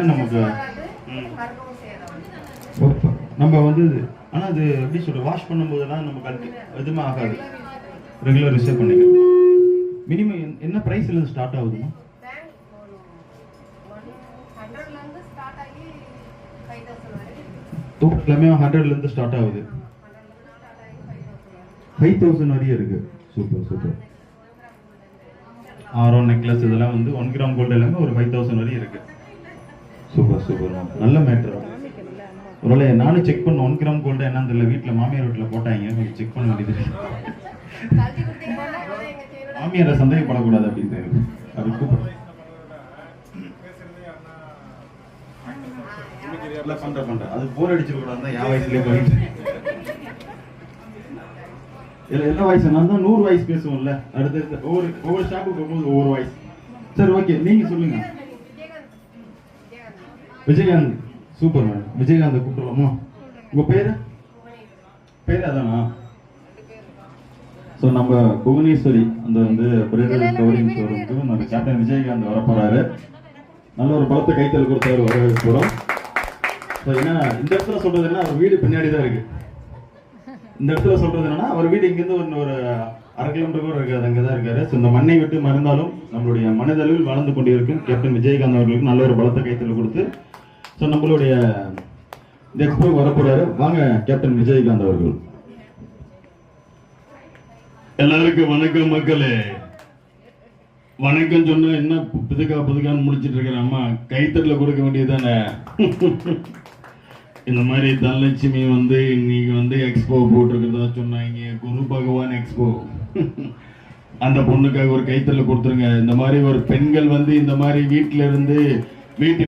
நமக்கு நம்ம வந்து ஆனால் அது எப்படி சொல்ற வாஷ் பண்ணும்போதெல்லாம் நமக்கு எதுவுமே ஆகாது. ரெகுலர் ரிசர்வ் பண்ணிக்கலாம். மினிமம் என்ன ப்ரைஸ்லேருந்து ஸ்டார்ட் ஆகுதுமா? எல்லாமே 100லேருந்து ஸ்டார்ட் ஆகுது. 5000 வரையும் இருக்கு. Super super. ஆரம் நெக்லஸ் இதெல்லாம் வந்து 1 கிராம் கோல்டு எல்லாமே ஒரு 5000 வரையும் இருக்கு. Super super. நல்ல மேட்டர். ஒருவேளை நானும் செக் பண்ண 1 கிராம் கோல்டு என்னன்னு தெரியல. வீட்டில் மாமியார் வீட்டில் போட்டாங்க, கொஞ்சம் செக் பண்ண வேண்டியது. மாமியாரை சந்தேகப்படக்கூடாது அப்படின்னு அது கூப்பிடுறேன். பண்றேன் அது போர் அடிச்சிடக்கூடாது. என் வயசுலேயே போயிட்டு என்ன வயசு நான் தான் 100 வயசு பேசுவோம்ல. அடுத்த ஒவ்வொரு ஷாப்புக்கு போகும்போது ஒவ்வொரு வயசு. சரி ஓகே, நீங்க சொல்லுங்க. விஜயகாந்த். Super madam. விஜயகாந்த் கூப்பிடுவோமா? உங்க பேரு அதானா? ஸோ நம்ம புவனேஸ்வரி அந்த வந்து பிரேடல் கவரிங் ஷோரூமுக்கு நம்ம கேப்டன் விஜயகாந்த் வர போறாரு. நல்ல ஒரு பலத்தை கைத்தல் கொடுத்தவர் வர போறோம். ஸோ ஏன்னா இந்த இடத்துல சொல்றது என்ன, அவர் வீடு பின்னாடி தான் இருக்கு. இந்த இடத்துல சொல்றது என்னன்னா, அவர் வீடு இங்கிருந்து ஒரு 1/2 கிலோமீட்டர் கூட இருக்காது, அங்கே தான் இருக்காரு. ஸோ இந்த மண்ணை விட்டு மறந்தாலும் நம்மளுடைய மனதளவில் வளர்ந்து கொண்டிருக்கும் கேப்டன் விஜயகாந்த் அவர்களுக்கு நல்ல ஒரு பலத்தை கைத்தல் கொடுத்து ஸோ நம்மளுடைய இந்த எக்ஸ்போ வரப்போறாரு. வாங்க கேப்டன் விஜயகாந்த் அவர்கள். எல்லாருக்கும் வணக்கம் மக்களே. வணக்கம் சொன்னா என்ன புதுக்கான்னு முடிச்சிட்டு இருக்கிறேன். அம்மா கைத்தட்டில் கொடுக்க வேண்டியதுதானே. இந்த மாதிரி தனலட்சுமி வந்து இன்னைக்கு வந்து எக்ஸ்போ போட்டிருக்கிறதா சொன்னாங்க. குரு பகவான் எக்ஸ்போ. அந்த பொண்ணுக்காக ஒரு கைத்தட்டில் கொடுத்துருங்க. இந்த மாதிரி ஒரு பெண்கள் வந்து இந்த மாதிரி வீட்டில இருந்து